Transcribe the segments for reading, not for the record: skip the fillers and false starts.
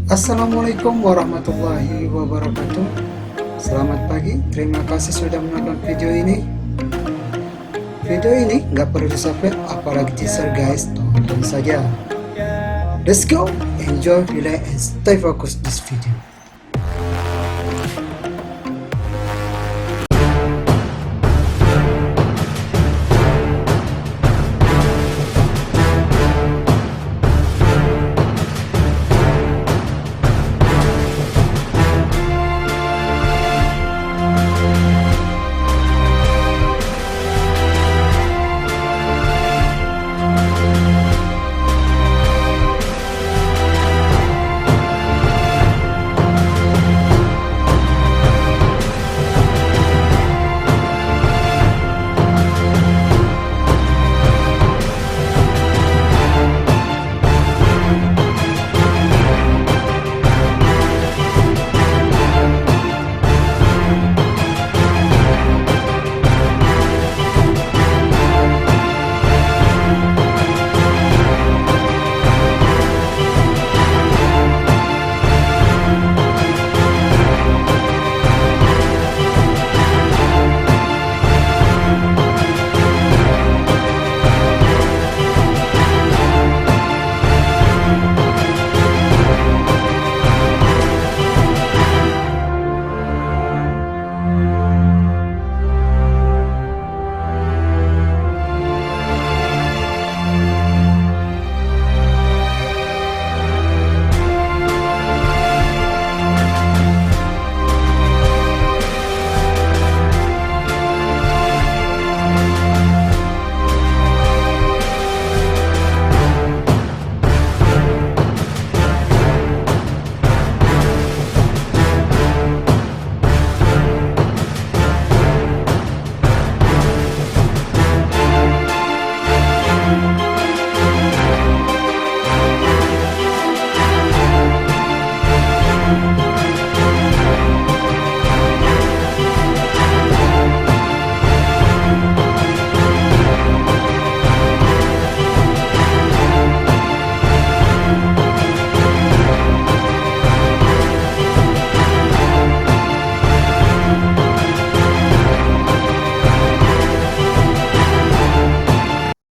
Assalamualaikum warahmatullahi wabarakatuh. Selamat pagi, terima kasih sudah menonton video ini. Video ini nggak perlu di-subscribe, apalagi teaser guys, tonton saja. Let's go, enjoy, relax, and stay focused this video.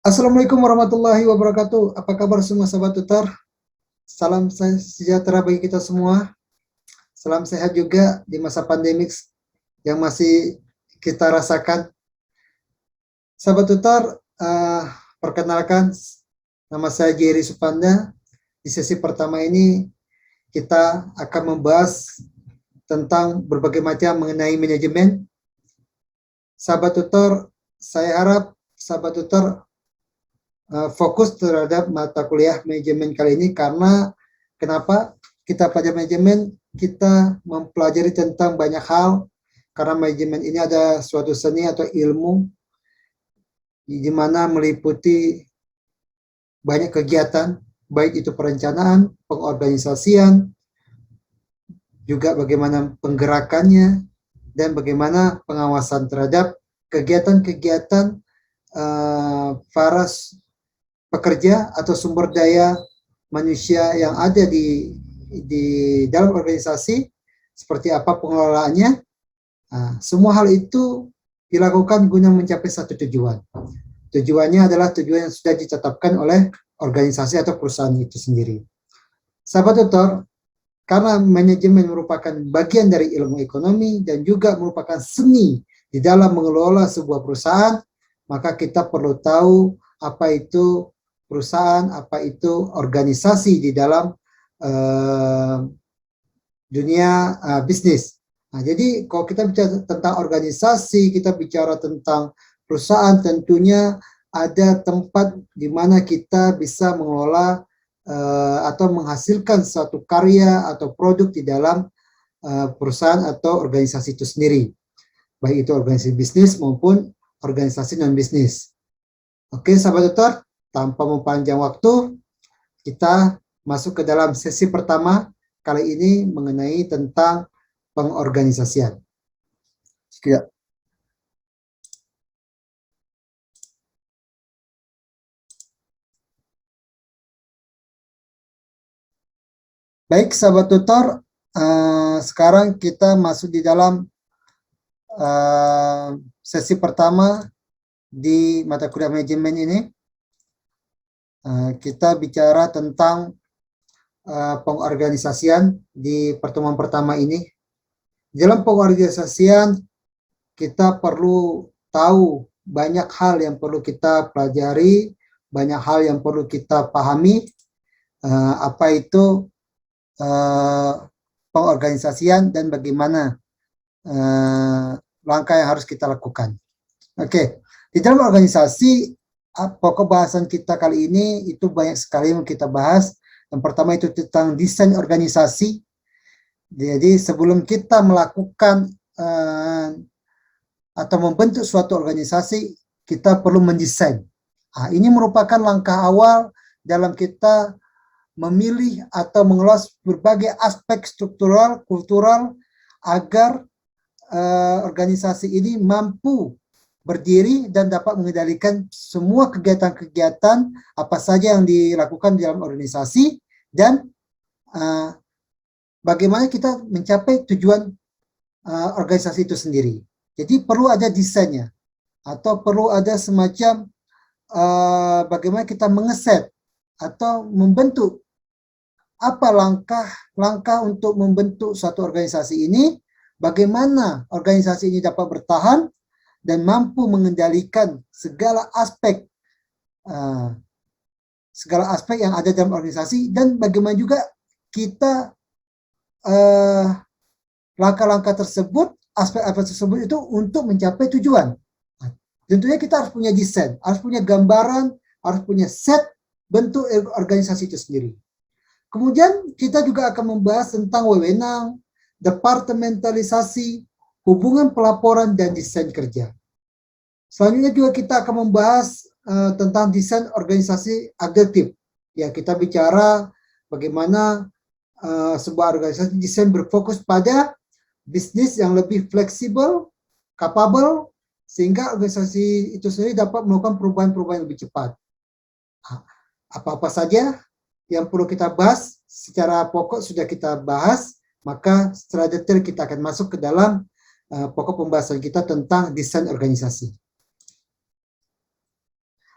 Assalamualaikum warahmatullahi wabarakatuh. Apa kabar semua sahabat tutor? Salam sejahtera bagi kita semua. Salam sehat juga di masa pandemik yang masih kita rasakan. Sahabat tutor, perkenalkan, nama saya Jerry Supanda. Di sesi pertama ini kita akan membahas tentang berbagai macam mengenai manajemen. Sahabat tutor, saya harap sahabat tutor fokus terhadap mata kuliah manajemen kali ini, karena kenapa kita pada manajemen kita mempelajari tentang banyak hal, karena manajemen ini ada suatu seni atau ilmu di mana meliputi banyak kegiatan, baik itu perencanaan, pengorganisasian, juga bagaimana penggerakannya, dan bagaimana pengawasan terhadap kegiatan-kegiatan para pekerja atau sumber daya manusia yang ada di dalam organisasi, seperti apa pengelolaannya. Nah, semua hal itu dilakukan guna mencapai satu tujuan. Tujuannya adalah tujuan yang sudah ditetapkan oleh organisasi atau perusahaan itu sendiri. Sahabat tutor, karena manajemen merupakan bagian dari ilmu ekonomi dan juga merupakan seni di dalam mengelola sebuah perusahaan, maka kita perlu tahu apa itu perusahaan, apa itu organisasi di dalam dunia bisnis. Nah, jadi kalau kita bicara tentang organisasi, kita bicara tentang perusahaan, tentunya ada tempat di mana kita bisa mengelola atau menghasilkan suatu karya atau produk di dalam perusahaan atau organisasi itu sendiri, baik itu organisasi bisnis maupun organisasi non-bisnis. Oke, sahabat tutor, tanpa memanjang waktu, kita masuk ke dalam sesi pertama kali ini mengenai tentang pengorganisasian. Ya. Baik, sahabat tutor, sekarang kita masuk di dalam sesi pertama di mata kuliah manajemen ini. Kita bicara tentang pengorganisasian di pertemuan pertama ini. Dalam pengorganisasian, kita perlu tahu banyak hal yang perlu kita pelajari, banyak hal yang perlu kita pahami. Apa itu pengorganisasian dan bagaimana langkah yang harus kita lakukan. Oke, di dalam organisasi, pokok bahasan kita kali ini itu banyak sekali yang kita bahas. Yang pertama itu tentang desain organisasi. Jadi sebelum kita melakukan atau membentuk suatu organisasi, kita perlu mendesain. Ini merupakan langkah awal dalam kita memilih atau mengelola berbagai aspek struktural, kultural, agar organisasi ini mampu berdiri dan dapat mengendalikan semua kegiatan-kegiatan apa saja yang dilakukan di dalam organisasi, dan bagaimana kita mencapai tujuan organisasi itu sendiri. Jadi perlu ada desainnya, atau perlu ada semacam bagaimana kita mengeset atau membentuk apa langkah-langkah untuk membentuk suatu organisasi ini, bagaimana organisasi ini dapat bertahan dan mampu mengendalikan segala aspek yang ada dalam organisasi, dan bagaimana juga kita langkah-langkah tersebut, aspek-aspek tersebut itu untuk mencapai tujuan. Tentunya kita harus punya desain, harus punya gambaran, harus punya set bentuk organisasi itu sendiri. Kemudian kita juga akan membahas tentang wewenang, departementalisasi, hubungan pelaporan, dan desain kerja. Selanjutnya juga kita akan membahas tentang desain organisasi adaptif. Ya, kita bicara bagaimana sebuah organisasi desain berfokus pada bisnis yang lebih fleksibel, capable, sehingga organisasi itu sendiri dapat melakukan perubahan-perubahan yang lebih cepat. Apa-apa saja yang perlu kita bahas secara pokok sudah kita bahas, maka secara detail kita akan masuk ke dalam pokok pembahasan kita tentang desain organisasi.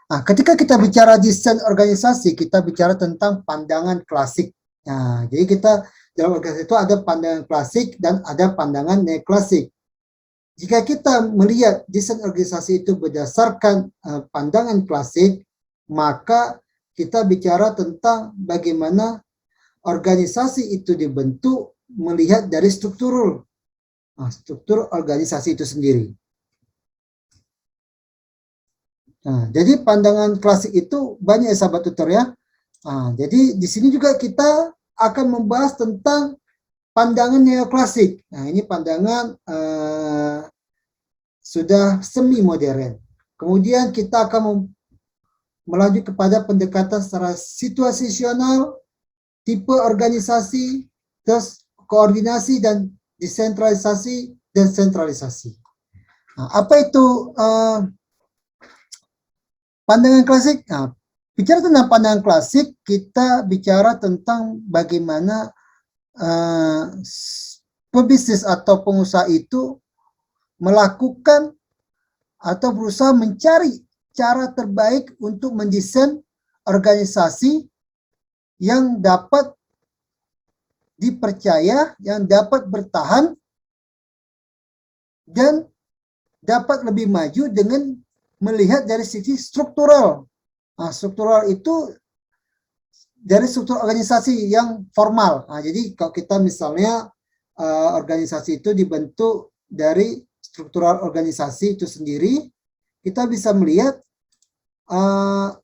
Nah, ketika kita bicara desain organisasi, kita bicara tentang pandangan klasik. Nah, jadi kita dalam organisasi itu ada pandangan klasik dan ada pandangan neoklasik. Jika kita melihat desain organisasi itu berdasarkan pandangan klasik, maka kita bicara tentang bagaimana organisasi itu dibentuk melihat dari struktur organisasi itu sendiri. Nah, jadi pandangan klasik itu banyak ya sahabat tutor ya. Nah, jadi di sini juga kita akan membahas tentang pandangan neoklasik. Nah, ini pandangan sudah semi modern. Kemudian kita akan melanjut kepada pendekatan secara situasional, tipe organisasi, terus koordinasi dan desentralisasi dan sentralisasi. Nah, apa itu pandangan klasik? Nah, bicara tentang pandangan klasik, kita bicara tentang bagaimana pebisnis atau pengusaha itu melakukan atau berusaha mencari cara terbaik untuk mendesain organisasi yang dapat dipercaya, yang dapat bertahan, dan dapat lebih maju dengan melihat dari sisi struktural. Nah, struktural itu dari struktur organisasi yang formal. Nah, jadi kalau kita misalnya organisasi itu dibentuk dari struktural organisasi itu sendiri, kita bisa melihat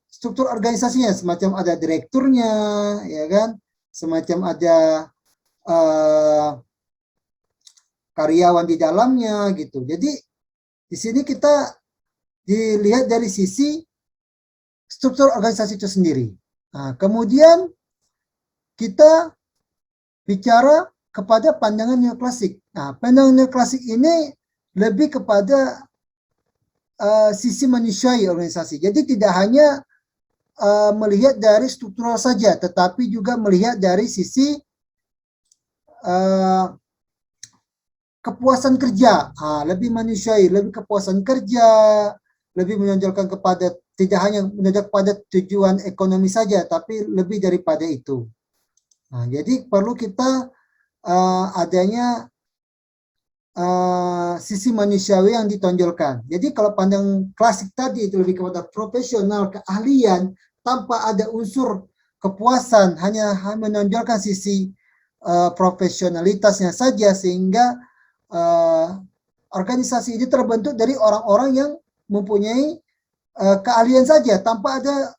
struktur organisasinya, semacam ada direkturnya, ya kan, semacam ada karyawan di dalamnya gitu. Jadi di sini kita dilihat dari sisi struktur organisasi itu sendiri. Nah, kemudian kita bicara kepada pandangan neoklasik. Nah, pandangan neoklasik ini lebih kepada sisi manusiawi organisasi. Jadi tidak hanya melihat dari struktural saja, tetapi juga melihat dari sisi kepuasan kerja, lebih manusiawi, lebih kepuasan kerja, lebih menonjolkan kepada tidak hanya menonjol pada tujuan ekonomi saja, tapi lebih daripada itu. Jadi perlu kita adanya sisi manusiawi yang ditonjolkan. Jadi kalau pandang klasik tadi itu lebih kepada profesional, keahlian, tanpa ada unsur kepuasan, hanya menonjolkan sisi profesionalitasnya saja, sehingga organisasi ini terbentuk dari orang-orang yang mempunyai keahlian saja, tanpa ada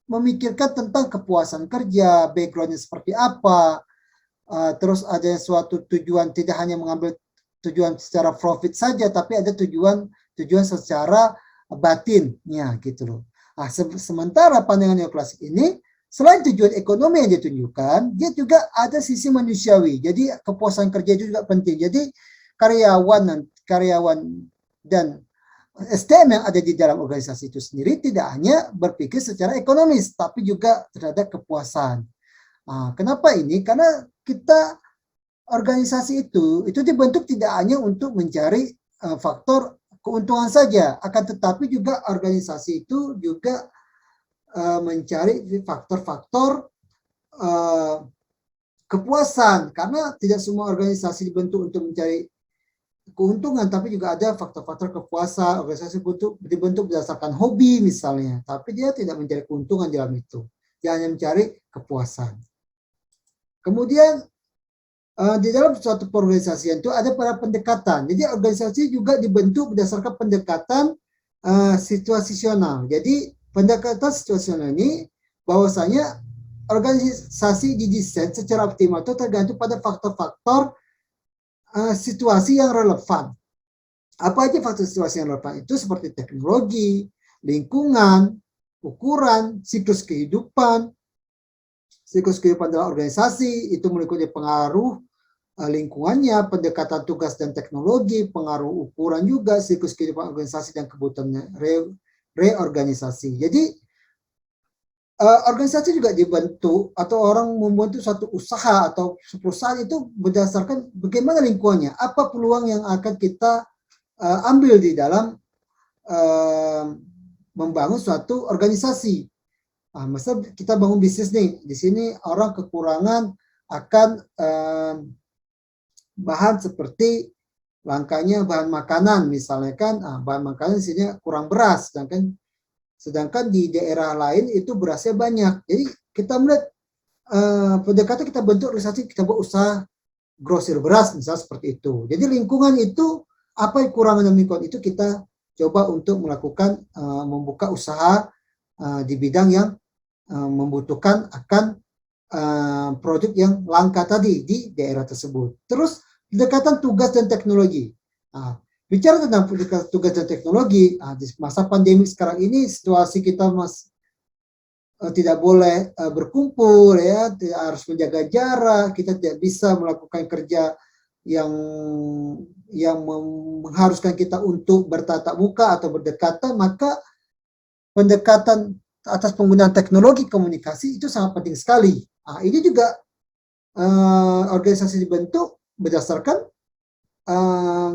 memikirkan tentang kepuasan kerja, backgroundnya seperti apa, terus ada suatu tujuan, tidak hanya mengambil tujuan secara profit saja, tapi ada tujuan secara batinnya gitu loh. Sementara pandangan neoklasik ini, selain tujuan ekonomi yang ditunjukkan, dia juga ada sisi manusiawi. Jadi kepuasan kerja itu juga penting. Jadi karyawan dan SDM yang ada di dalam organisasi itu sendiri tidak hanya berpikir secara ekonomis, tapi juga terhadap kepuasan. Kenapa ini? Karena kita organisasi itu dibentuk tidak hanya untuk mencari faktor keuntungan saja, akan tetapi juga organisasi itu juga mencari faktor-faktor kepuasan, karena tidak semua organisasi dibentuk untuk mencari keuntungan, tapi juga ada faktor-faktor kepuasan. Organisasi dibentuk berdasarkan hobi misalnya, tapi dia tidak mencari keuntungan dalam itu, dia hanya mencari kepuasan. Kemudian di dalam suatu organisasi itu ada pada pendekatan. Jadi organisasi juga dibentuk berdasarkan pendekatan situasional. Jadi pendekatan situasional ini bahwasanya organisasi didesain secara optimal itu tergantung pada faktor-faktor situasi yang relevan. Apa aja faktor situasi yang relevan itu? Seperti teknologi, lingkungan, ukuran, siklus kehidupan dalam organisasi itu meliputi pengaruh lingkungannya, pendekatan tugas dan teknologi, pengaruh ukuran juga, siklus kehidupan organisasi dan kebutuhan reorganisasi. Jadi organisasi juga dibentuk atau orang membentuk suatu usaha atau perusahaan itu berdasarkan bagaimana lingkungannya, apa peluang yang akan kita ambil di dalam membangun suatu organisasi. Misal kita bangun bisnis nih, di sini orang kekurangan akan bahan seperti langkanya bahan makanan, misalnya kan bahan makanan di sini kurang beras, sedangkan di daerah lain itu berasnya banyak. Jadi kita melihat pendekatan kita bentuk organisasi, kita buat usaha grosir beras misalnya seperti itu. Jadi lingkungan itu apa kekurangan lingkungan itu kita coba untuk melakukan membuka usaha di bidang yang membutuhkan akan produk yang langka tadi di daerah tersebut. Terus pendekatan tugas dan teknologi. Bicara tentang tugas dan teknologi, di masa pandemi sekarang ini situasi kita tidak boleh berkumpul, ya, harus menjaga jarak, kita tidak bisa melakukan kerja yang mengharuskan kita untuk bertatap muka atau berdekatan, maka pendekatan atas penggunaan teknologi komunikasi itu sangat penting sekali. Ini juga organisasi dibentuk berdasarkan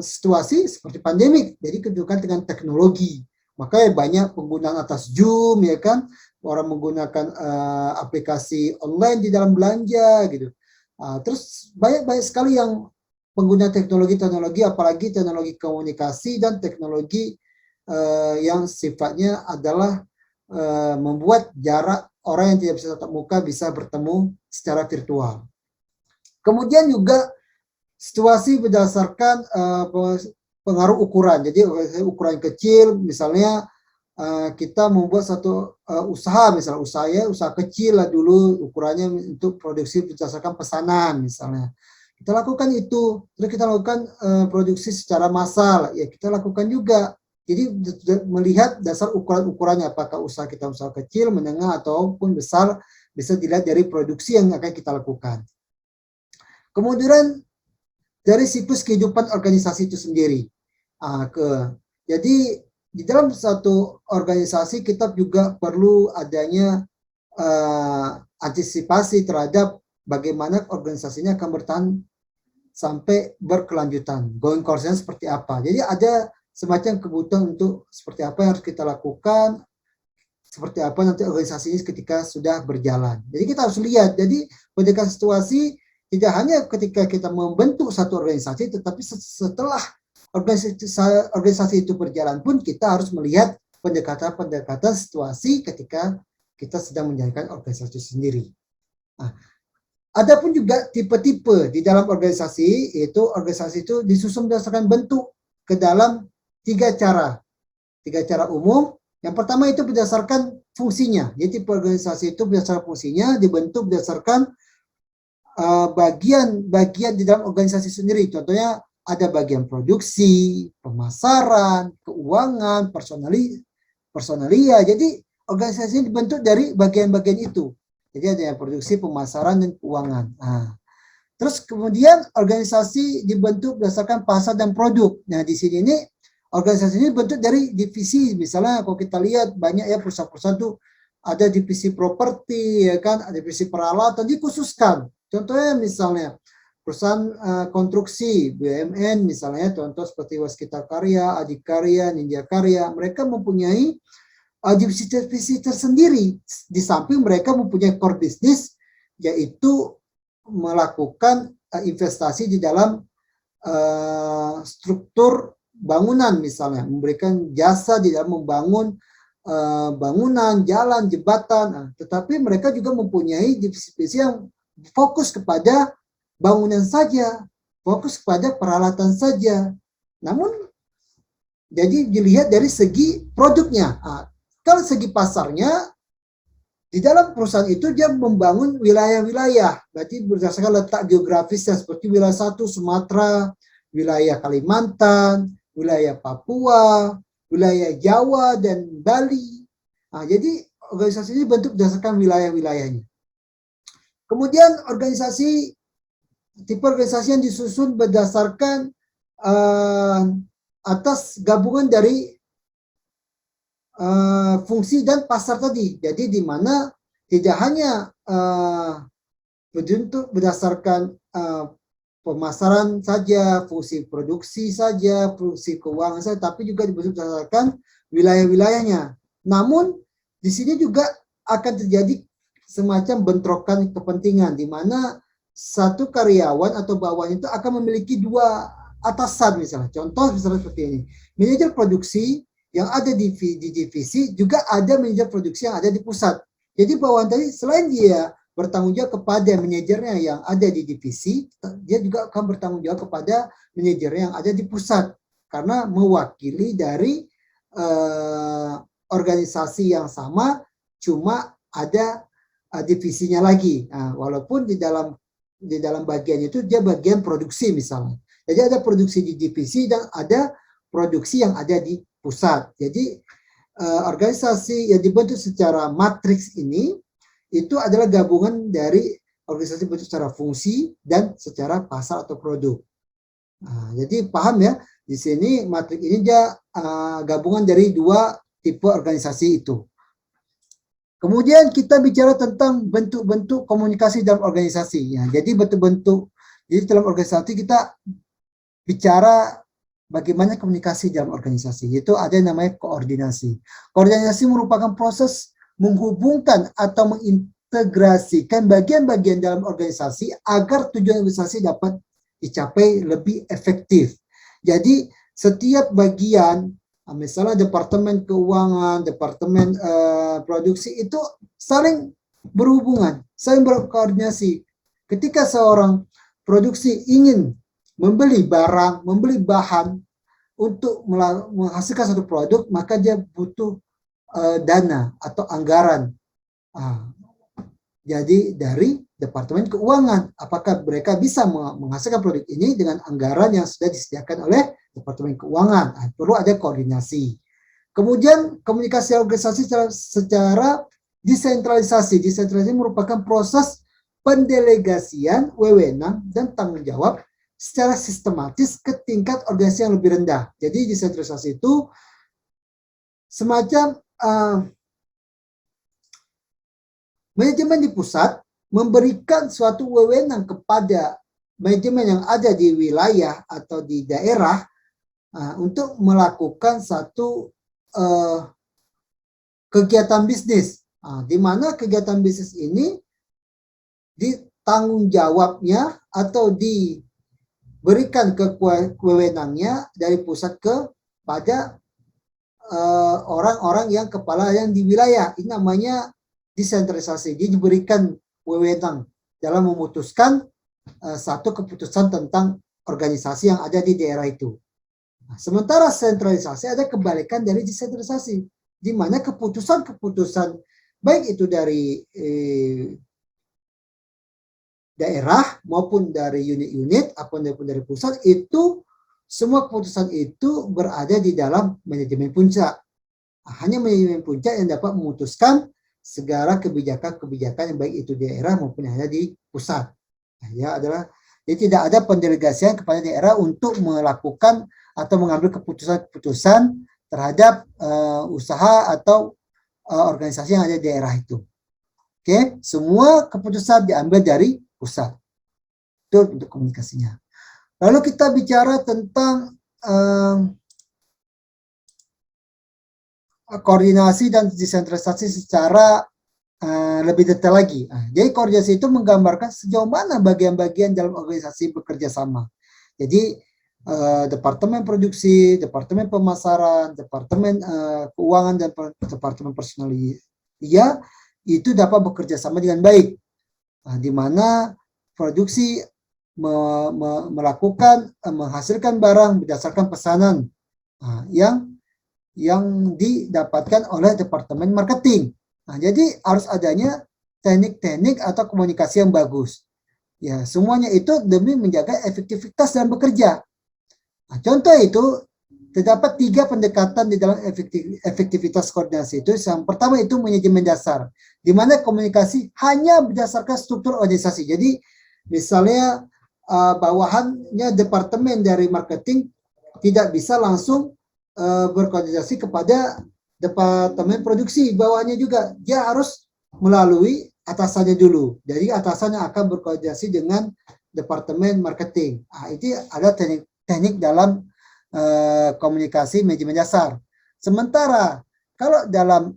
situasi seperti pandemik, jadi kedudukan dengan teknologi. Makanya banyak penggunaan atas Zoom, ya kan, orang menggunakan aplikasi online di dalam belanja gitu. Terus banyak sekali yang pengguna teknologi, apalagi teknologi komunikasi dan teknologi yang sifatnya adalah membuat jarak orang yang tidak bisa tatap muka bisa bertemu secara virtual. Kemudian juga situasi berdasarkan pengaruh ukuran. Jadi ukuran kecil, misalnya kita membuat satu usaha, misalnya usaha kecil lah dulu ukurannya untuk produksi berdasarkan pesanan misalnya. Kita lakukan itu, terus kita lakukan produksi secara massal, ya kita lakukan juga. Jadi melihat dasar ukuran-ukurannya, apakah usaha kita usaha kecil, menengah, ataupun besar, bisa dilihat dari produksi yang akan kita lakukan. Kemudian dari siklus kehidupan organisasi itu sendiri. Jadi di dalam satu organisasi kita juga perlu adanya antisipasi terhadap bagaimana organisasinya akan bertahan sampai berkelanjutan. Going concern seperti apa. Jadi ada semacam kebutuhan untuk seperti apa yang harus kita lakukan, seperti apa nanti organisasi ini ketika sudah berjalan. Jadi kita harus lihat. Jadi pendekatan situasi tidak hanya ketika kita membentuk satu organisasi, tetapi setelah organisasi itu berjalan pun kita harus melihat pendekatan-pendekatan situasi ketika kita sedang menjalankan organisasi sendiri. Nah, ada pun juga tipe-tipe di dalam organisasi, yaitu organisasi itu disusun berdasarkan bentuk ke dalam tiga cara umum. Yang pertama itu berdasarkan fungsinya. Jadi tipe organisasi itu berdasarkan fungsinya, dibentuk berdasarkan bagian-bagian di dalam organisasi sendiri. Contohnya ada bagian produksi, pemasaran, keuangan, personalia. Jadi organisasi ini dibentuk dari bagian-bagian itu. Jadi ada yang produksi, pemasaran, dan keuangan. Nah, terus kemudian organisasi dibentuk berdasarkan pasar dan produk. Nah, di sini ini organisasi ini dibentuk dari divisi. Misalnya kalau kita lihat banyak ya perusahaan-perusahaan itu ada divisi properti, ya kan, ada divisi peralatan, dikhususkan. Contohnya misalnya perusahaan konstruksi, BUMN misalnya, contoh seperti Waskita Karya, Adikarya, Ninja Karya, mereka mempunyai divisi tersendiri. Di samping mereka mempunyai core bisnis, yaitu melakukan investasi di dalam struktur bangunan misalnya, memberikan jasa di dalam membangun bangunan, jalan, jembatan. Nah, tetapi mereka juga mempunyai divisi-divisi yang fokus kepada bangunan saja, fokus kepada peralatan saja. Namun, jadi dilihat dari segi produknya. Nah, kalau segi pasarnya, di dalam perusahaan itu dia membangun wilayah-wilayah, berarti berdasarkan letak geografisnya seperti wilayah 1 Sumatera, wilayah Kalimantan, wilayah Papua, wilayah Jawa dan Bali. Nah, jadi organisasi ini bentuk berdasarkan wilayah-wilayahnya. Kemudian tipe organisasi yang disusun berdasarkan atas gabungan dari fungsi dan pasar tadi. Jadi di mana tidak hanya berdasarkan pemasaran saja, fungsi produksi saja, fungsi keuangan saja, tapi juga berdasarkan wilayah-wilayahnya. Namun di sini juga akan terjadi semacam bentrokan kepentingan di mana satu karyawan atau bawahan itu akan memiliki dua atasan misalnya. Contoh misalnya seperti ini. Manajer produksi yang ada di divisi juga ada manajer produksi yang ada di pusat. Jadi bawahan tadi selain dia bertanggung jawab kepada manajernya yang ada di divisi, dia juga akan bertanggung jawab kepada manajernya yang ada di pusat karena mewakili dari organisasi yang sama, cuma ada divisinya lagi. Nah, walaupun di dalam bagian itu dia bagian produksi misalnya. Jadi ada produksi di divisi dan ada produksi yang ada di pusat. Jadi organisasi yang dibentuk secara matriks ini itu adalah gabungan dari organisasi bentuk secara fungsi dan secara pasar atau produk. Nah, jadi paham ya, di sini matriks ini dia gabungan dari dua tipe organisasi itu. Kemudian kita bicara tentang bentuk-bentuk komunikasi dalam organisasi. Ya, jadi jadi dalam organisasi kita bicara bagaimana komunikasi dalam organisasi. Itu ada yang namanya koordinasi. Koordinasi merupakan proses menghubungkan atau mengintegrasikan bagian-bagian dalam organisasi agar tujuan organisasi dapat dicapai lebih efektif. Jadi setiap bagian, misalnya departemen keuangan, departemen produksi itu saling berhubungan, saling berkoordinasi. Ketika seorang produksi ingin membeli barang, membeli bahan untuk menghasilkan satu produk, maka dia butuh dana atau anggaran. Jadi dari Departemen Keuangan, apakah mereka bisa menghasilkan produk ini dengan anggaran yang sudah disediakan oleh Departemen Keuangan? Perlu ada koordinasi. Kemudian komunikasi organisasi secara desentralisasi. Desentralisasi merupakan proses pendelegasian wewenang dan tanggung jawab secara sistematis ke tingkat organisasi yang lebih rendah. Jadi desentralisasi itu semacam manajemen di pusat memberikan suatu wewenang kepada manajemen yang ada di wilayah atau di daerah untuk melakukan satu kegiatan bisnis, di mana kegiatan bisnis ini ditanggung jawabnya atau diberikan kewenangannya dari pusat kepada orang-orang yang kepala yang di wilayah. Ini namanya desentralisasi. Dia diberikan wewenang dalam memutuskan satu keputusan tentang organisasi yang ada di daerah itu. Nah, sementara sentralisasi ada kebalikan dari desentralisasi, di mana keputusan-keputusan baik itu dari daerah maupun dari unit-unit ataupun dari pusat, itu semua keputusan itu berada di dalam manajemen puncak. Hanya manajemen puncak yang dapat memutuskan segala kebijakan-kebijakan yang baik itu di daerah maupun yang ada di pusat. Jadi tidak ada pendelegasian kepada daerah untuk melakukan atau mengambil keputusan-keputusan terhadap usaha atau organisasi yang ada di daerah itu. Oke, semua keputusan diambil dari pusat. Itu untuk komunikasinya. Lalu kita bicara tentang koordinasi dan desentralisasi secara lebih detail lagi. Jadi koordinasi itu menggambarkan sejauh mana bagian-bagian dalam organisasi bekerja sama. Jadi departemen produksi, departemen pemasaran, departemen keuangan dan departemen personalia itu dapat bekerja sama dengan baik. Di mana produksi menghasilkan barang berdasarkan pesanan yang didapatkan oleh departemen marketing. Jadi harus adanya teknik-teknik atau komunikasi yang bagus. Ya, semuanya itu demi menjaga efektivitas dalam bekerja. Contoh itu terdapat 3 pendekatan di dalam efektivitas koordinasi itu. Yang pertama itu manajemen dasar, di mana komunikasi hanya berdasarkan struktur organisasi. Jadi misalnya bawahannya departemen dari marketing tidak bisa langsung berkoordinasi kepada departemen produksi, bawahnya juga dia harus melalui atasannya dulu. Jadi atasannya akan berkoordinasi dengan departemen marketing. Itu ada teknik dalam komunikasi manajemen dasar. Sementara kalau dalam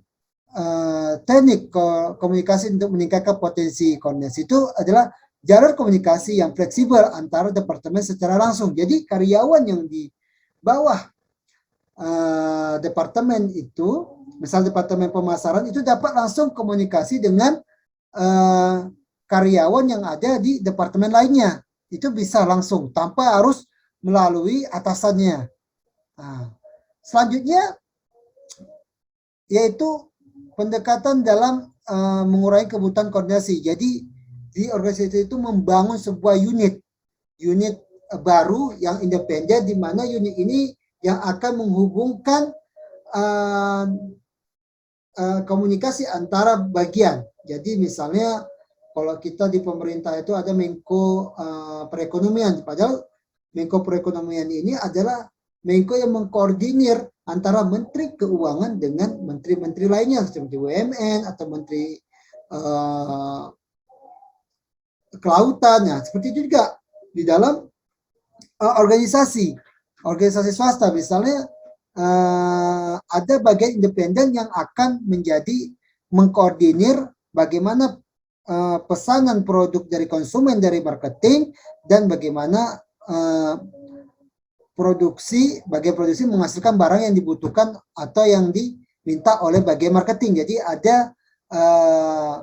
teknik komunikasi untuk meningkatkan potensi koordinasi itu adalah jalur komunikasi yang fleksibel antara departemen secara langsung. Jadi karyawan yang di bawah departemen itu, misal departemen pemasaran itu dapat langsung komunikasi dengan karyawan yang ada di departemen lainnya. Itu bisa langsung tanpa harus melalui atasannya. Selanjutnya yaitu pendekatan dalam mengurangi kebutuhan koordinasi. Jadi di organisasi itu membangun sebuah unit baru yang independen, di mana unit ini yang akan menghubungkan komunikasi antara bagian. Jadi misalnya kalau kita di pemerintah itu ada Menko Perekonomian, padahal Menko Perekonomian ini adalah Menko yang mengkoordinir antara Menteri Keuangan dengan menteri-menteri lainnya seperti BUMN atau Menteri Kelautan. Nah, seperti itu juga di dalam organisasi swasta, misalnya ada bagian independen yang akan menjadi mengkoordinir bagaimana pesanan produk dari konsumen dari marketing dan bagaimana bagian produksi menghasilkan barang yang dibutuhkan atau yang diminta oleh bagian marketing. Jadi ada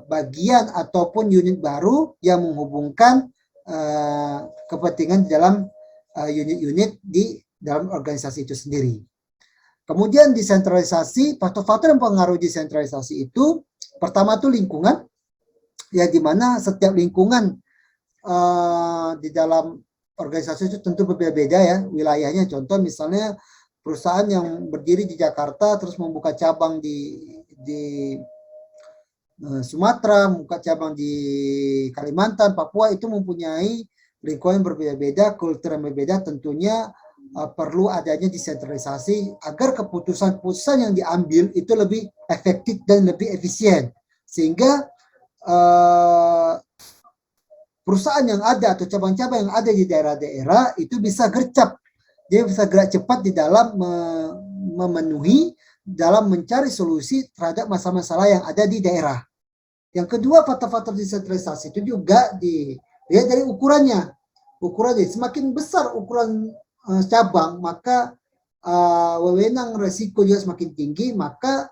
bagian ataupun unit baru yang menghubungkan kepentingan di dalam unit-unit di dalam organisasi itu sendiri. Kemudian desentralisasi, faktor-faktor yang mempengaruhi desentralisasi itu pertama itu lingkungan, ya di mana setiap lingkungan di dalam organisasi itu tentu berbeda-beda ya wilayahnya. Contoh misalnya perusahaan yang berdiri di Jakarta terus membuka cabang di Sumatera, membuka cabang di Kalimantan, Papua, itu mempunyai lingkungan yang berbeda-beda, kultur yang berbeda. Tentunya perlu adanya desentralisasi agar keputusan-keputusan yang diambil itu lebih efektif dan lebih efisien, sehingga perusahaan yang ada atau cabang-cabang yang ada di daerah-daerah itu bisa gercep. Dia bisa gerak cepat di dalam memenuhi, dalam mencari solusi terhadap masalah-masalah yang ada di daerah. Yang kedua, faktor-faktor desentralisasi itu juga dilihat dari ukurannya. Ukurannya semakin besar ukuran cabang, maka wewenang resiko juga semakin tinggi, maka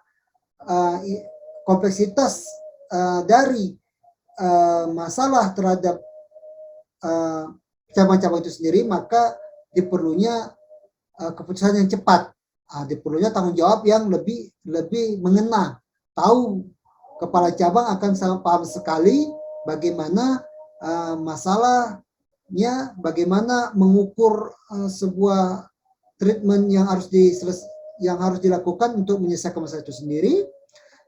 kompleksitas dari masalah terhadap cabang-cabang itu sendiri, maka diperlunya keputusan yang cepat, diperlunya tanggung jawab yang lebih mengena. Tahu kepala cabang akan sangat paham sekali bagaimana masalahnya, bagaimana mengukur sebuah treatment yang harus dilakukan untuk menyelesaikan masalah itu sendiri.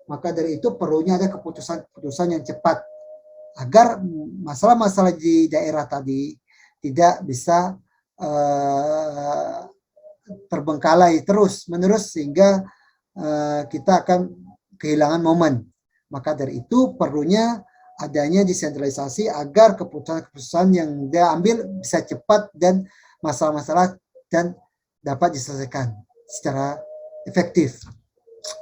Maka dari itu perlunya ada keputusan yang cepat agar masalah-masalah di daerah tadi tidak bisa terbengkalai terus-menerus sehingga kita akan kehilangan momen. Maka dari itu perlunya adanya desentralisasi agar keputusan-keputusan yang dia ambil bisa cepat dan masalah-masalah dan dapat diselesaikan secara efektif.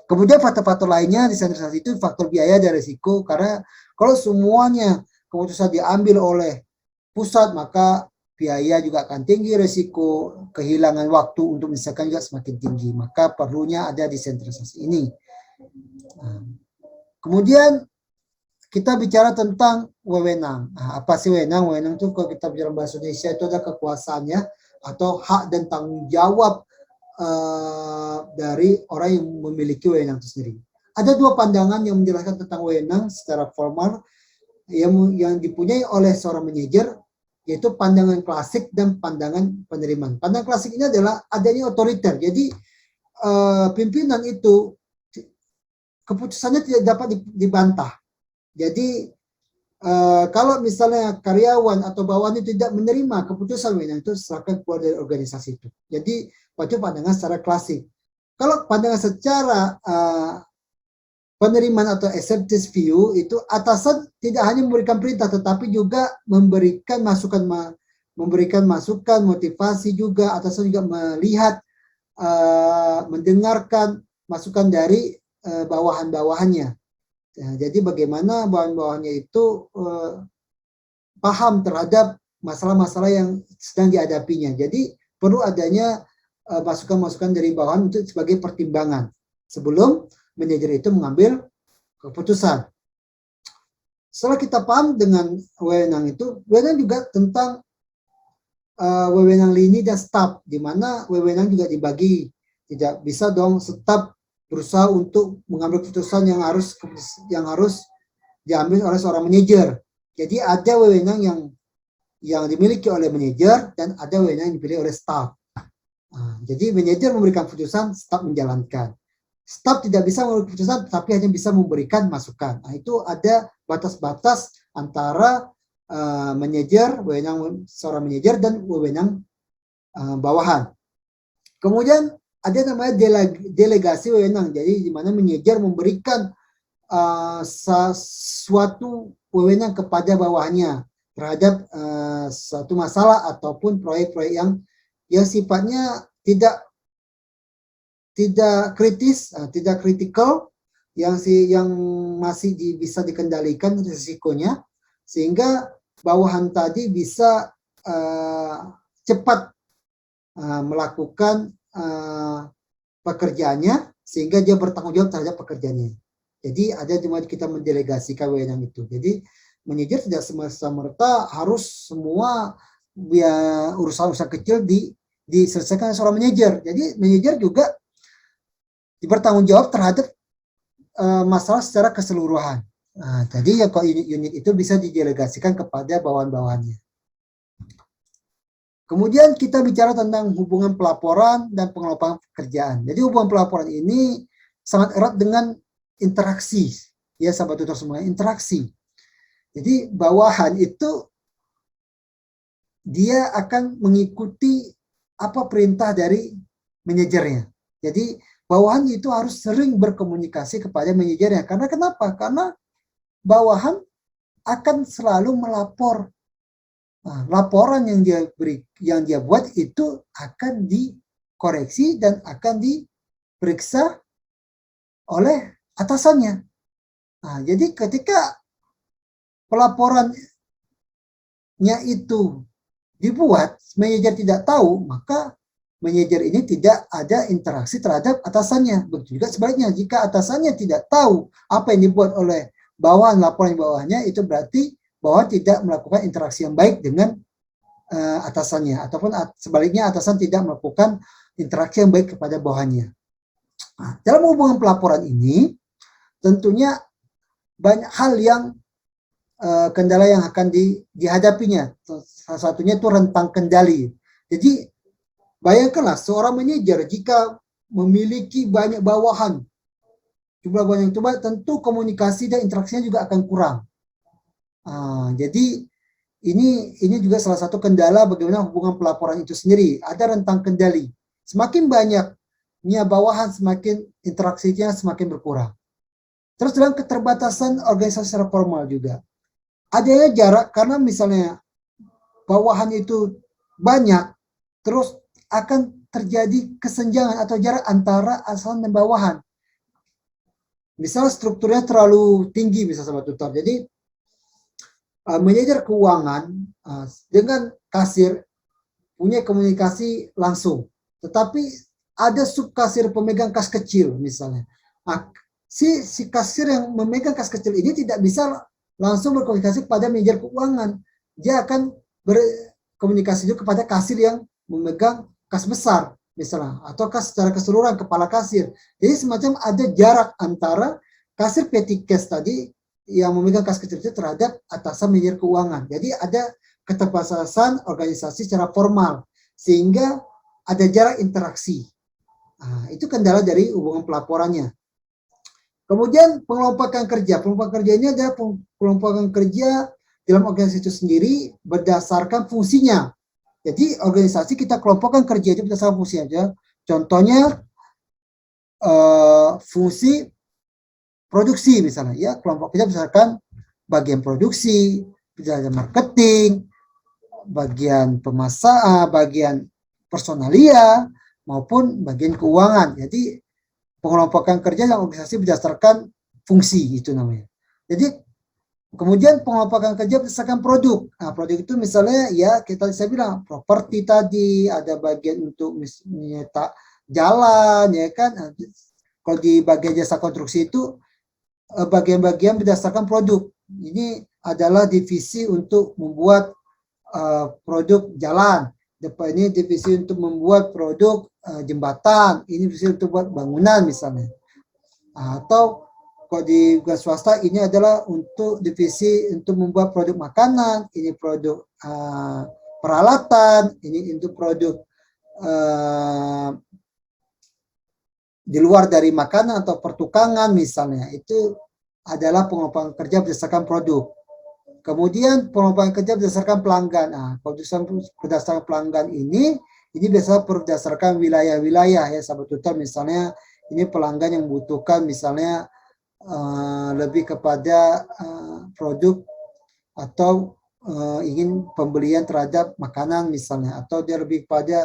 Kemudian faktor-faktor lainnya desentralisasi itu faktor biaya dan risiko, karena kalau semuanya keputusan diambil oleh pusat maka biaya juga akan tinggi, risiko kehilangan waktu untuk menyelesaikan juga semakin tinggi. Maka perlunya ada desentralisasi ini. Kemudian kita bicara tentang wewenang. Apa sih wewenang? Wewenang itu kalau kita bicara bahasa Indonesia itu ada kekuasaannya atau hak dan tanggung jawab dari orang yang memiliki wewenang itu sendiri. Ada dua pandangan yang menjelaskan tentang wewenang secara formal yang dipunyai oleh seorang manajer, yaitu pandangan klasik dan pandangan penerimaan. Pandangan klasik ini adalah adanya otoriter. Jadi pimpinan itu keputusannya tidak dapat dibantah. Jadi kalau misalnya karyawan atau bawahan itu tidak menerima keputusan wewenang itu, serahkan keluar dari organisasi itu. Jadi itu pandangan secara klasik. Kalau pandangan secara penerimaan atau acceptance view itu, atasan tidak hanya memberikan perintah tetapi juga memberikan masukan, motivasi juga. Atasan juga melihat, mendengarkan masukan dari bawahan-bawahannya. Nah, jadi bagaimana bawahan-bawahannya itu paham terhadap masalah-masalah yang sedang dihadapinya. Jadi perlu adanya masukan-masukan dari bawahan untuk sebagai pertimbangan sebelum manajer itu mengambil keputusan. Setelah kita paham dengan wewenang itu, wewenang juga tentang wewenang lini dan staf, di mana wewenang juga dibagi. Tidak bisa dong staf berusaha untuk mengambil keputusan yang harus diambil oleh seorang manajer. Jadi ada wewenang yang dimiliki oleh manajer dan ada wewenang yang dipilih oleh staf. Jadi manajer memberikan keputusan, staf menjalankan. Staf tidak bisa mengambil keputusan, tapi hanya bisa memberikan masukan. Nah, itu ada batas-batas antara manajer, wewenang seorang manajer dan wewenang bawahan. Kemudian ada namanya delegasi wewenang. Jadi di mana manajer memberikan suatu wewenang kepada bawahannya terhadap suatu masalah ataupun proyek-proyek yang sifatnya tidak kritis, tidak kritikal, yang masih bisa dikendalikan risikonya, sehingga bawahan tadi bisa cepat melakukan pekerjaannya, sehingga dia bertanggung jawab terhadap pekerjaannya. Jadi ada di mana kita mendelegasikan wewenang itu. Jadi manajer tidak semata-mata harus semua urusan-urusan kecil diselesaikan oleh seorang manajer. Jadi manajer juga bertanggung jawab terhadap masalah secara keseluruhan. Jadi ya kalau unit itu bisa didelegasikan kepada bawahan-bawahannya. Kemudian kita bicara tentang hubungan pelaporan dan pengelolaan pekerjaan. Jadi hubungan pelaporan ini sangat erat dengan interaksi, ya sahabat tutor semua, interaksi. Jadi bawahan itu dia akan mengikuti apa perintah dari manajernya. Jadi bawahan itu harus sering berkomunikasi kepada manajernya. Karena kenapa? Karena bawahan akan selalu melapor Nah, laporan yang dia buat itu akan dikoreksi dan akan diperiksa oleh atasannya. Nah, jadi ketika pelaporannya itu dibuat, manajer tidak tahu, maka manajer ini tidak ada interaksi terhadap atasannya. Begitu juga sebaliknya, jika atasannya tidak tahu apa yang dibuat oleh bawahan, laporan di bawahnya, itu berarti bawahan tidak melakukan interaksi yang baik dengan atasannya, ataupun sebaliknya atasan tidak melakukan interaksi yang baik kepada bawahannya. Nah, dalam hubungan pelaporan ini, tentunya banyak hal yang kendala yang akan dihadapinya. Salah satunya itu rentang kendali. Jadi bayangkanlah seorang manajer jika memiliki banyak bawahan, jumlah banyak itu tentu komunikasi dan interaksinya juga akan kurang. Jadi ini juga salah satu kendala bagaimana hubungan pelaporan itu sendiri. Ada rentang kendali. Semakin banyaknya bawahan, semakin interaksinya semakin berkurang. Terus dalam keterbatasan organisasi secara formal juga. Adanya jarak karena misalnya bawahan itu banyak, terus akan terjadi kesenjangan atau jarak antara atasan dan bawahan. Misal strukturnya terlalu tinggi, misalnya Sobat Tutor. Jadi manajer keuangan dengan kasir punya komunikasi langsung. Tetapi ada sub kasir pemegang kas kecil misalnya. Si kasir yang memegang kas kecil ini tidak bisa langsung berkomunikasi kepada manajer keuangan. Dia akan berkomunikasi juga kepada kasir yang memegang kas besar misalnya, atau kas secara keseluruhan kepala kasir. Jadi semacam ada jarak antara kasir petty cash tadi yang memegang kas kecil itu terhadap atasan manajer keuangan. Jadi ada keterbatasan organisasi secara formal sehingga ada jarak interaksi. Nah, itu kendala dari hubungan pelaporannya. Kemudian pengelompokan kerja. Pengelompokan kerja ini adalah pengelompokan kerja dalam organisasi itu sendiri berdasarkan fungsinya. Jadi organisasi kita kelompokkan kerja itu berdasarkan fungsi aja. Contohnya fungsi produksi misalnya, ya kelompok kita berdasarkan bagian produksi, bagian marketing, bagian pemasaran, bagian personalia maupun bagian keuangan. Jadi pengelompokan kerja dalam organisasi berdasarkan fungsi itu namanya. Jadi kemudian pengelompokan kerja berdasarkan produk. Nah, produk itu misalnya ya saya bilang properti tadi, ada bagian untuk menyetak jalan ya kan. Kalau di bagian jasa konstruksi itu bagian-bagian berdasarkan produk. Ini adalah divisi untuk membuat produk jalan. Ini divisi untuk membuat produk jembatan. Ini divisi untuk buat bangunan misalnya. Atau kalau di swasta ini adalah untuk divisi untuk membuat produk makanan, ini produk peralatan, ini untuk produk di luar dari makanan atau pertukangan misalnya. Itu adalah pengelompokan kerja berdasarkan produk. Kemudian pengelompokan kerja berdasarkan pelanggan. Nah, berdasarkan pelanggan ini biasanya berdasarkan wilayah-wilayah ya sahabat tutor. Misalnya ini pelanggan yang membutuhkan misalnya lebih kepada produk atau ingin pembelian terhadap makanan misalnya, atau dia lebih pada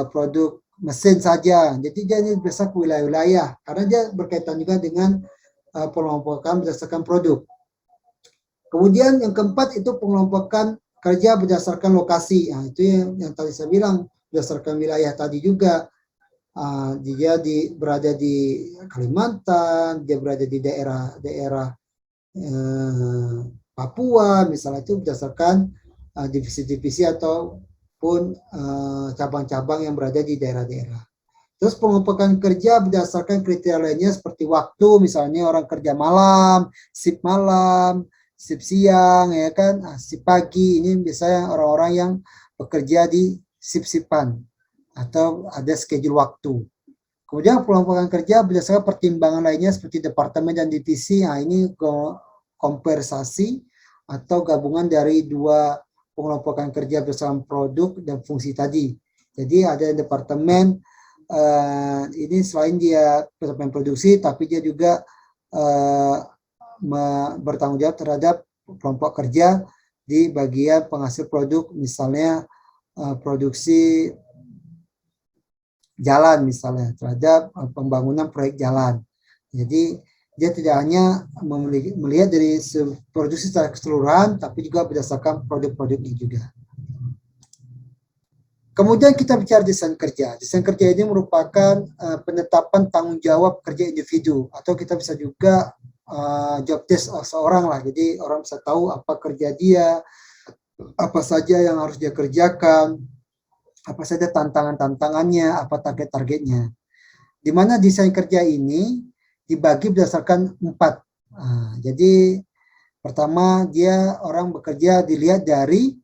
produk mesin saja. Jadi dia ini bisa ke wilayah-wilayah karena dia berkaitan juga dengan pengelompokan berdasarkan produk. Kemudian yang keempat itu pengelompokan kerja berdasarkan lokasi. Nah, itu yang tadi saya bilang berdasarkan wilayah tadi juga. Dia berada di Kalimantan, dia berada di daerah Papua, misalnya, itu berdasarkan divisi-divisi ataupun cabang-cabang yang berada di daerah-daerah. Terus pengelompokan kerja berdasarkan kriteria lainnya seperti waktu, misalnya orang kerja malam, shift siang, ya kan, shift pagi. Ini biasanya orang-orang yang bekerja di shift-shiftan atau ada schedule waktu. Kemudian pengelompokan kerja berdasarkan pertimbangan lainnya seperti departemen dan divisi. Nah, ini kompensasi atau gabungan dari dua pengelompokan kerja berdasarkan produk dan fungsi tadi. Jadi ada departemen ini selain dia departemen produksi, tapi dia juga bertanggung jawab terhadap kelompok kerja di bagian penghasil produk, misalnya produksi jalan misalnya, terhadap pembangunan proyek jalan. Jadi dia tidak hanya melihat dari produksi secara keseluruhan, tapi juga berdasarkan produk-produknya juga. Kemudian kita bicara desain kerja. Desain kerja ini merupakan penetapan tanggung jawab kerja individu, atau kita bisa juga job desk seorang lah. Jadi orang bisa tahu apa kerja dia, apa saja yang harus dia kerjakan, apa saja tantangan-tantangannya, apa target-targetnya. Di mana desain kerja ini dibagi berdasarkan 4. Jadi pertama, dia orang bekerja dilihat dari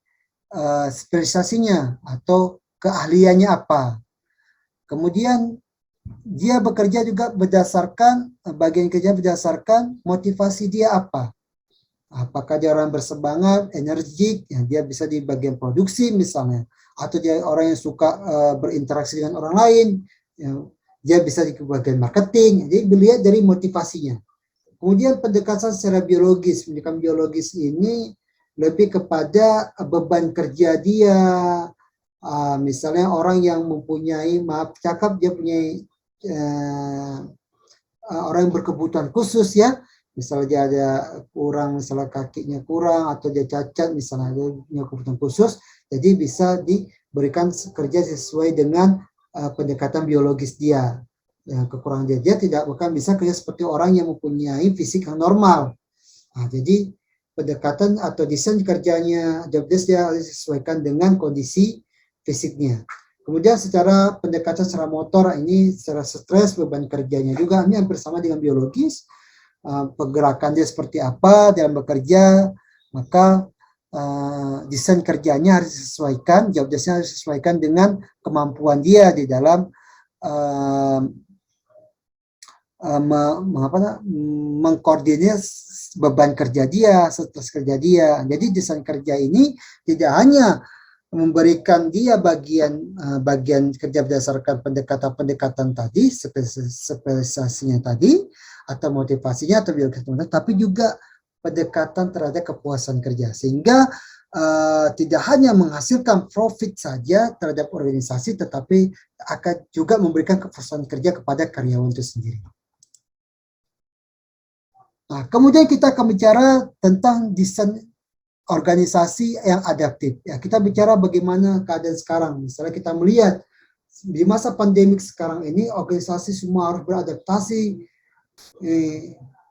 spesialisasinya atau keahliannya apa. Kemudian dia bekerja juga berdasarkan bagian kerja berdasarkan motivasi dia apa. Apakah dia orang bersemangat, energik, ya dia bisa di bagian produksi misalnya, atau dia orang yang suka berinteraksi dengan orang lain, ya, dia bisa di bagian marketing. Jadi dilihat dari motivasinya. Kemudian pendekatan secara biologis, pendekatan biologis ini lebih kepada beban kerja dia. Misalnya orang yang mempunyai, maaf cakap, dia punya orang yang berkebutuhan khusus ya, misalnya dia ada kurang, misalnya kakinya kurang, atau dia cacat, misalnya dia punya kebutuhan khusus, jadi bisa diberikan kerja sesuai dengan pendekatan biologis dia. Kekurangan dia tidak bukan bisa kerja seperti orang yang mempunyai fisik yang normal. Jadi pendekatan atau desain kerjanya job desk dia harus disesuaikan dengan kondisi fisiknya. Kemudian secara pendekatan secara motor, ini secara stres, beban kerjanya juga ini hampir sama dengan biologis. Pergerakan dia seperti apa dalam bekerja, maka desain kerjanya harus disesuaikan, job desk-nya harus disesuaikan dengan kemampuan dia di dalam mengkoordinir beban kerja dia, stres kerja dia. Jadi desain kerja ini tidak hanya memberikan dia bagian kerja berdasarkan pendekatan-pendekatan tadi, spesialisasinya tadi, atau motivasinya atau biologis, tapi juga pendekatan terhadap kepuasan kerja, sehingga tidak hanya menghasilkan profit saja terhadap organisasi, tetapi akan juga memberikan kepuasan kerja kepada karyawan itu sendiri. Nah, kemudian kita akan bicara tentang desain organisasi yang adaptif. Ya, kita bicara bagaimana keadaan sekarang. Misalnya kita melihat di masa pandemik sekarang ini, organisasi semua harus beradaptasi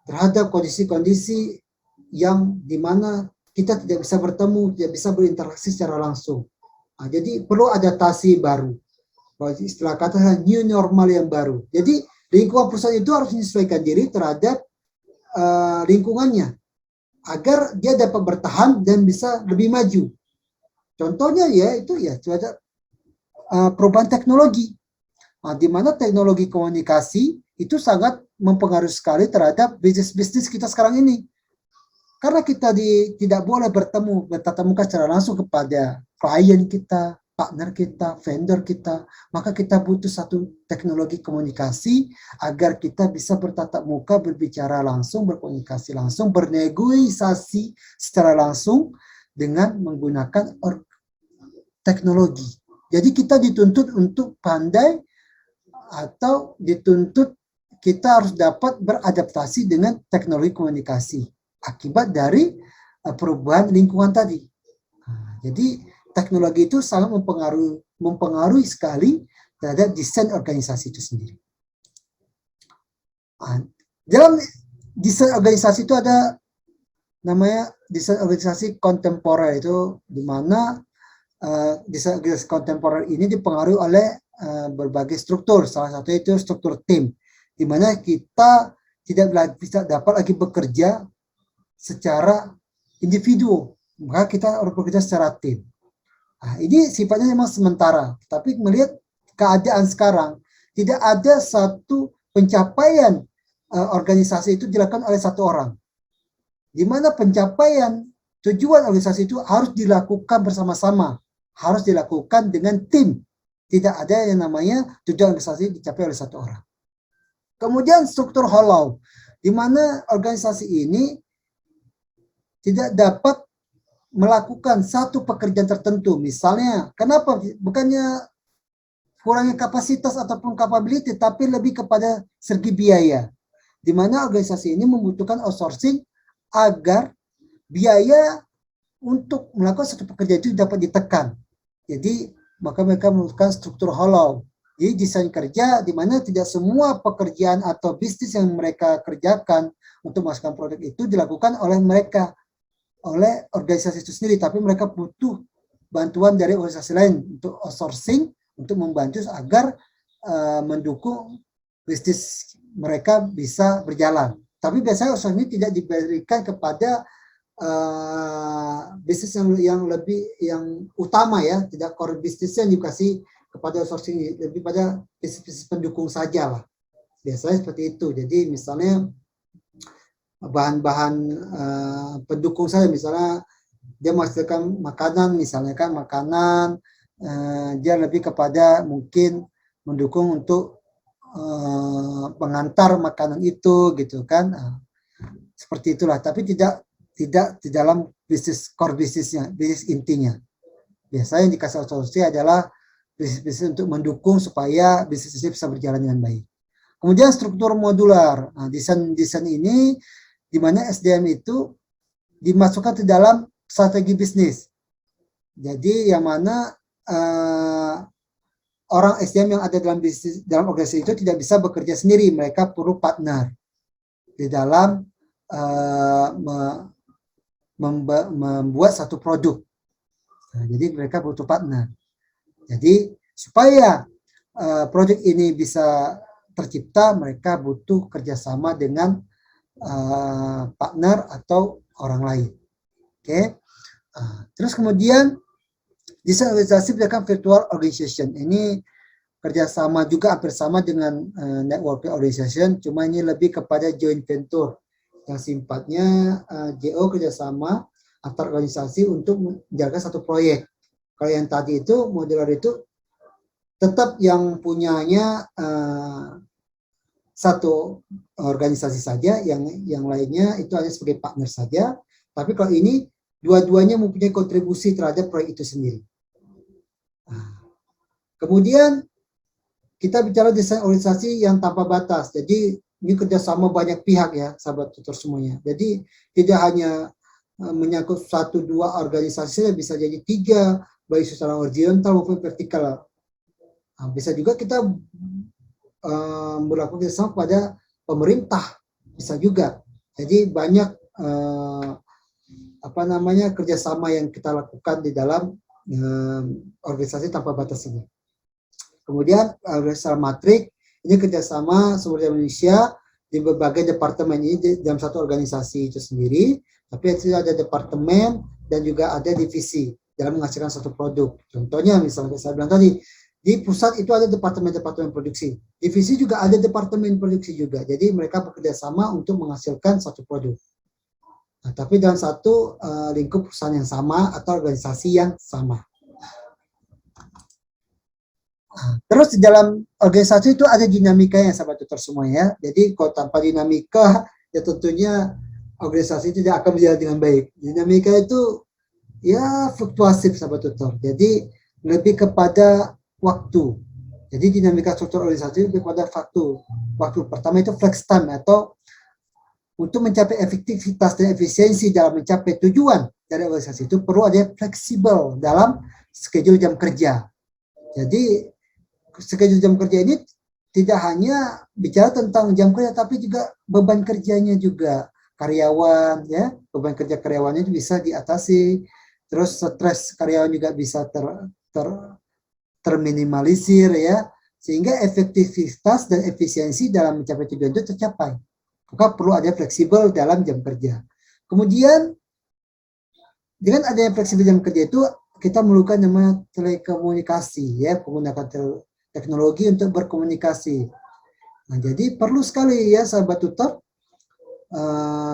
terhadap kondisi-kondisi yang dimana kita tidak bisa bertemu, tidak bisa berinteraksi secara langsung. Nah, jadi perlu adaptasi baru. Istilah kata new normal yang baru. Jadi lingkungan perusahaan itu harus menyesuaikan diri terhadap lingkungannya, agar dia dapat bertahan dan bisa lebih maju. Contohnya ya itu ya perubahan teknologi, di mana teknologi komunikasi itu sangat mempengaruhi sekali terhadap bisnis kita sekarang ini. Karena kita tidak boleh bertatap muka secara langsung kepada klien kita, partner kita, vendor kita, maka kita butuh satu teknologi komunikasi agar kita bisa bertatap muka, berbicara langsung, berkomunikasi langsung, bernegosiasi secara langsung dengan menggunakan teknologi. Jadi kita dituntut untuk pandai, atau dituntut kita harus dapat beradaptasi dengan teknologi komunikasi akibat dari perubahan lingkungan tadi. Jadi teknologi itu sangat mempengaruhi sekali terhadap desain organisasi itu sendiri. Dalam desain organisasi itu ada namanya desain organisasi kontemporer, itu di mana desain organisasi kontemporer ini dipengaruhi oleh berbagai struktur. Salah satu itu struktur tim, di mana kita tidak bisa dapat lagi bekerja secara individu, maka kita harus bekerja secara tim. Nah, ini sifatnya memang sementara, tapi melihat keadaan sekarang, tidak ada satu pencapaian organisasi itu dilakukan oleh satu orang, di mana pencapaian tujuan organisasi itu harus dilakukan bersama-sama, harus dilakukan dengan tim. Tidak ada yang namanya tujuan organisasi dicapai oleh satu orang. Kemudian struktur hollow, di mana organisasi ini tidak dapat melakukan satu pekerjaan tertentu, misalnya, kenapa? Bukannya kurangnya kapasitas ataupun capability, tapi lebih kepada segi biaya, di mana organisasi ini membutuhkan outsourcing agar biaya untuk melakukan satu pekerjaan itu dapat ditekan. Jadi maka mereka membutuhkan struktur hollow. Jadi desain kerja di mana tidak semua pekerjaan atau bisnis yang mereka kerjakan untuk menghasilkan produk itu dilakukan oleh mereka, oleh organisasi itu sendiri, tapi mereka butuh bantuan dari organisasi lain untuk outsourcing, untuk membantu agar mendukung bisnis mereka bisa berjalan. Tapi biasanya outsourcing ini tidak diberikan kepada bisnis yang lebih yang utama ya, tidak core bisnis yang dikasih kepada outsourcing, lebih pada bisnis pendukung saja lah. Biasanya seperti itu. Jadi misalnya bahan-bahan pendukung saja, misalnya dia menghasilkan makanan, misalnya kan makanan, dia lebih kepada mungkin mendukung untuk pengantar makanan itu gitu kan, seperti itulah. Tapi tidak di dalam bisnis core bisnisnya, bisnis intinya. Biasanya yang dikasih outsourcing adalah bisnis untuk mendukung supaya bisnis ini bisa berjalan dengan baik. Kemudian struktur modular. Nah, desain ini di mana SDM itu dimasukkan ke dalam strategi bisnis. Jadi yang mana orang SDM yang ada dalam bisnis, dalam organisasi itu tidak bisa bekerja sendiri, mereka perlu partner di dalam membuat satu produk. Nah, jadi mereka butuh partner. Jadi supaya produk ini bisa tercipta, mereka butuh kerjasama dengan partner atau orang lain. Oke. Terus kemudian desain organisasi berdasarkan virtual organization. Ini kerjasama juga hampir sama dengan networking organization, cuma ini lebih kepada joint venture. Yang sifatnya JO kerjasama antar organisasi untuk menjaga satu proyek. Kalau yang tadi itu modular itu tetap yang punyanya satu organisasi saja, yang lainnya itu hanya sebagai partner saja. Tapi kalau ini dua-duanya mempunyai kontribusi terhadap proyek itu sendiri. Kemudian kita bicara desain organisasi yang tanpa batas. Jadi ini kerjasama banyak pihak ya, sahabat tutor semuanya. Jadi tidak hanya menyangkut satu dua organisasi, bisa jadi tiga, baik secara horizontal maupun vertikal. Nah, bisa juga kita berlaku kerjasama pada pemerintah, bisa juga. Jadi banyak kerjasama yang kita lakukan di dalam organisasi tanpa batas ini. Kemudian organisasi matrik ini kerjasama sumber daya manusia di berbagai departemen ini dalam satu organisasi itu sendiri, tapi itu ada departemen dan juga ada divisi dalam menghasilkan satu produk. Contohnya misalnya saya bilang tadi, di pusat itu ada departemen-departemen produksi, divisi juga ada departemen produksi juga. Jadi mereka bekerja sama untuk menghasilkan satu produk. Nah, tapi dalam satu lingkup perusahaan yang sama atau organisasi yang sama. Terus di dalam organisasi itu ada dinamikanya, sahabat tutor semua ya. Jadi kalau tanpa dinamika, ya tentunya organisasi tidak akan berjalan dengan baik. Dinamika itu ya fluktuatif, sahabat tutor. Jadi lebih kepada waktu. Jadi dinamika struktur organisasi lebih kepada waktu. Pertama itu flex time, atau untuk mencapai efektivitas dan efisiensi dalam mencapai tujuan dari organisasi itu perlu ada fleksibel dalam schedule jam kerja. Jadi schedule jam kerja ini tidak hanya bicara tentang jam kerja, tapi juga beban kerjanya juga karyawan ya, beban kerja karyawannya itu bisa diatasi, terus stres karyawan juga bisa terminimalisir ya, sehingga efektivitas dan efisiensi dalam mencapai tujuan itu tercapai. Maka perlu ada fleksibel dalam jam kerja. Kemudian dengan adanya fleksibel jam kerja itu kita memerlukan namanya telekomunikasi ya, menggunakan teknologi untuk berkomunikasi. Nah, jadi perlu sekali ya sahabat tutor,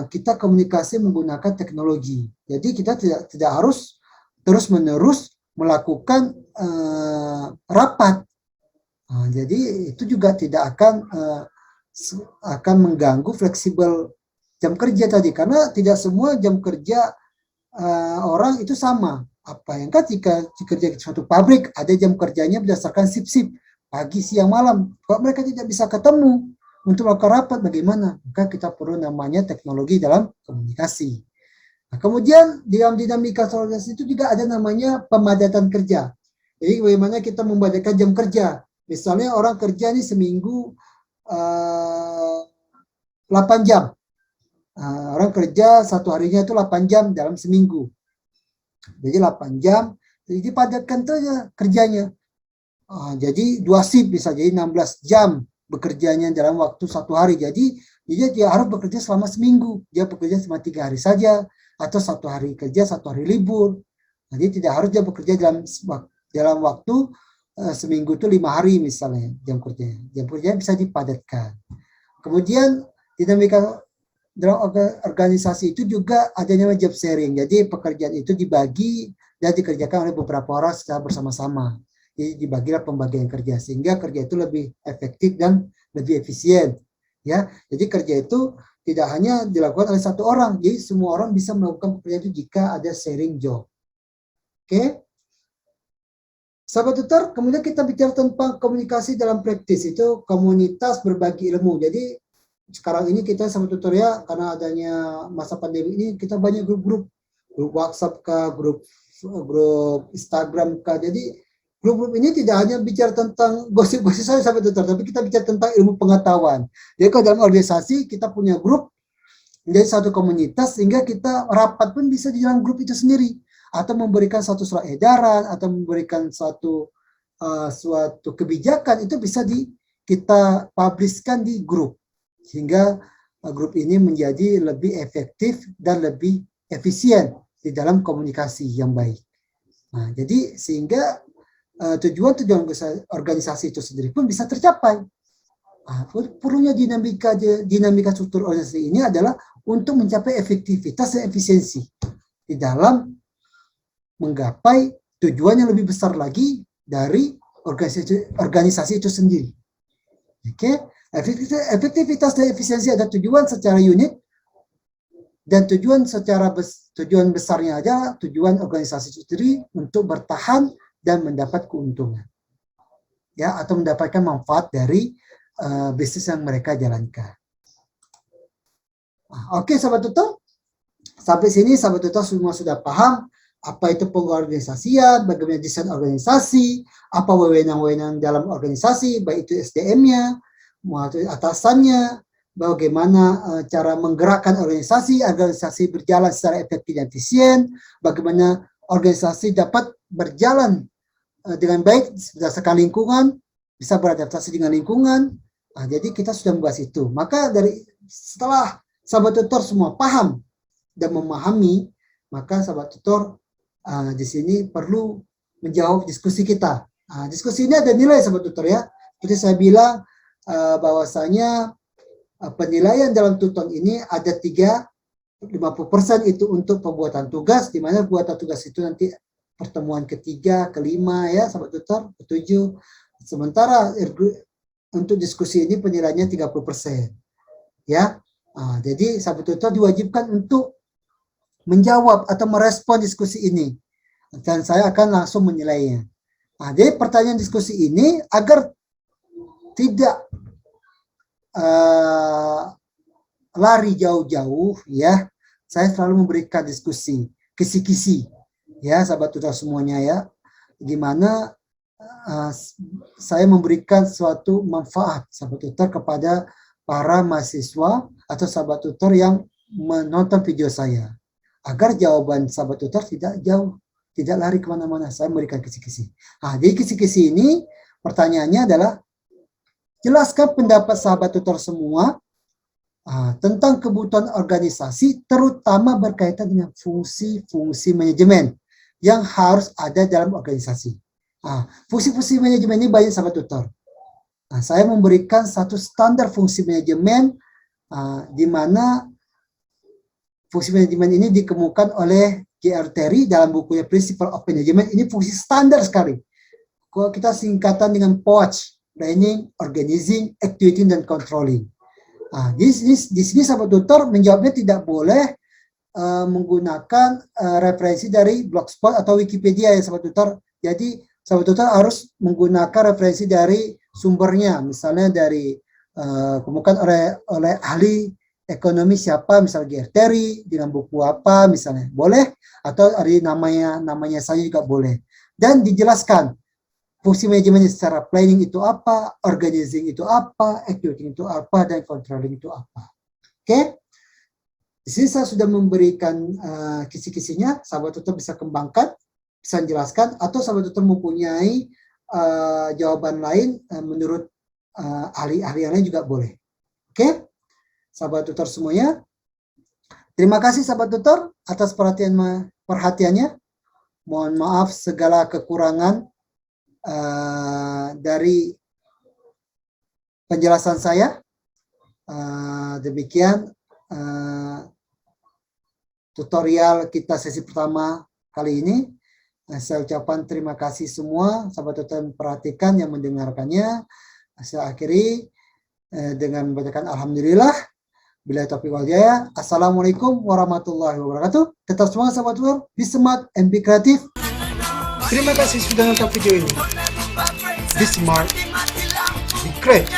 kita komunikasi menggunakan teknologi. Jadi kita tidak harus terus-menerus melakukan rapat. Nah, jadi itu juga tidak akan mengganggu fleksibel jam kerja tadi, karena tidak semua jam kerja orang itu sama. Apa yang kan jika kerja di suatu pabrik ada jam kerjanya berdasarkan sip-sip pagi, siang, malam. Kalau mereka tidak bisa ketemu untuk melakukan rapat, bagaimana? Maka kita perlu namanya teknologi dalam komunikasi. Nah, kemudian di dalam dinamika organisasi itu juga ada namanya pemadatan kerja. Jadi bagaimana kita membadatkan jam kerja. Misalnya orang kerja nih seminggu 8 jam. Orang kerja satu harinya itu 8 jam dalam seminggu. Jadi 8 jam, jadi dipadatkan saja kerjanya. Jadi 2 shift bisa jadi 16 jam bekerjanya dalam waktu satu hari. Jadi dia harus bekerja selama seminggu. Dia bekerja cuma 3 hari saja atau satu hari kerja, satu hari libur. Jadi tidak harus dia bekerja dalam waktu seminggu itu 5 hari misalnya jam kerjanya. Jam kerjanya bisa dipadatkan. Kemudian dinamika dalam organisasi itu juga adanya job sharing. Jadi pekerjaan itu dibagi dan dikerjakan oleh beberapa orang secara bersama-sama. Jadi dibagilah pembagian kerja sehingga kerja itu lebih efektif dan lebih efisien. Ya, jadi kerja itu tidak hanya dilakukan oleh satu orang. Jadi semua orang bisa melakukan pekerjaan itu jika ada sharing job. Oke. Sahabat tutor, kemudian kita bicara tentang komunikasi dalam praktis, itu komunitas berbagi ilmu. Jadi sekarang ini kita sahabat tutor ya, karena adanya masa pandemi ini kita banyak grup WhatsApp kah, grup Instagram kah. Jadi grup-grup ini tidak hanya bicara tentang gosip-gosip saja sahabat tutor, tapi kita bicara tentang ilmu pengetahuan. Jadi kalau dalam organisasi kita punya grup menjadi satu komunitas sehingga kita rapat pun bisa di dalam grup itu sendiri, atau memberikan satu surat edaran atau memberikan suatu kebijakan itu bisa kita publishkan di grup sehingga grup ini menjadi lebih efektif dan lebih efisien di dalam komunikasi yang baik. Nah, jadi sehingga tujuan-tujuan organisasi itu sendiri pun bisa tercapai. Perlunya dinamika struktur organisasi ini adalah untuk mencapai efektivitas dan efisiensi di dalam menggapai tujuan yang lebih besar lagi dari organisasi itu sendiri. Oke, efektivitas dan efisiensi ada tujuan secara unit dan tujuan besarnya adalah tujuan organisasi itu sendiri untuk bertahan dan mendapat keuntungan, ya, atau mendapatkan manfaat dari bisnis yang mereka jalankan. Oke, sahabat tutor, sampai sini sahabat tutor semua sudah paham apa itu pengorganisasian, bagaimana desain organisasi, apa wewenang-wewenang dalam organisasi, baik itu SDM-nya, atasannya, bagaimana cara menggerakkan organisasi berjalan secara efektif dan efisien, bagaimana organisasi dapat berjalan dengan baik berdasarkan lingkungan, bisa beradaptasi dengan lingkungan. Jadi kita sudah membahas itu. Maka setelah sahabat tutor semua paham dan memahami, maka sahabat tutor di sini perlu menjawab diskusi kita. Diskusi ini ada nilai sahabat tutor ya. Seperti saya bilang bahwasanya penilaian dalam tuton ini ada 50% itu untuk pembuatan tugas, di mana pembuatan tugas itu nanti pertemuan ketiga, kelima ya sahabat tutor, ketujuh. Sementara untuk diskusi ini penilaiannya 30%. Ya. Jadi sahabat tutor diwajibkan untuk menjawab atau merespon diskusi ini, dan saya akan langsung menilainya. Jadi pertanyaan diskusi ini agar tidak lari jauh-jauh, ya, saya selalu memberikan diskusi kisi-kisi, ya, sahabat tutor semuanya ya, gimana saya memberikan suatu manfaat sahabat tutor kepada para mahasiswa atau sahabat tutor yang menonton video saya, agar jawaban sahabat tutor tidak jauh, tidak lari kemana-mana. Saya memberikan kisi-kisi. Jadi kisi-kisi ini pertanyaannya adalah, jelaskan pendapat sahabat tutor semua tentang kebutuhan organisasi, terutama berkaitan dengan fungsi-fungsi manajemen yang harus ada dalam organisasi. Fungsi-fungsi manajemen ini banyak sahabat tutor. Saya memberikan satu standar fungsi manajemen di mana fungsi manajemen ini dikemukakan oleh J.R. Terry dalam bukunya Principle of Management. Ini fungsi standar sekali. Kalau kita singkatan dengan POAC, Planning, Organizing, Activating, dan Controlling. Di sini sahabat tutor menjawabnya tidak boleh menggunakan referensi dari Blogspot atau Wikipedia ya sahabat tutor. Jadi sahabat tutor harus menggunakan referensi dari sumbernya, misalnya dari kemudian oleh ahli ekonomi siapa, misalnya Geer Terry dengan buku apa misalnya, boleh, atau ada namanya saja juga boleh. Dan dijelaskan fungsi manajemen secara planning itu apa, organizing itu apa, executing itu apa, dan controlling itu apa. Oke? Di sini saya sudah memberikan kisi-kisinya, sahabat tutor bisa kembangkan, bisa menjelaskan, atau sahabat tutor mempunyai jawaban lain menurut ahli-ahli yang lain juga boleh. Oke? Sahabat tutor semuanya, terima kasih sahabat tutor atas perhatiannya. Mohon maaf segala kekurangan dari penjelasan saya. Demikian tutorial kita sesi pertama kali ini. Saya ucapkan terima kasih semua sahabat tutor yang perhatikan, yang mendengarkannya. Saya akhiri dengan membacakan alhamdulillah. Bila taufiq wal hidayah. Assalamualaikum warahmatullahi wabarakatuh. Tetap semangat sahabat tutor, be smart and be kreatif. Terima kasih sudah nonton video ini. Be smart, be great.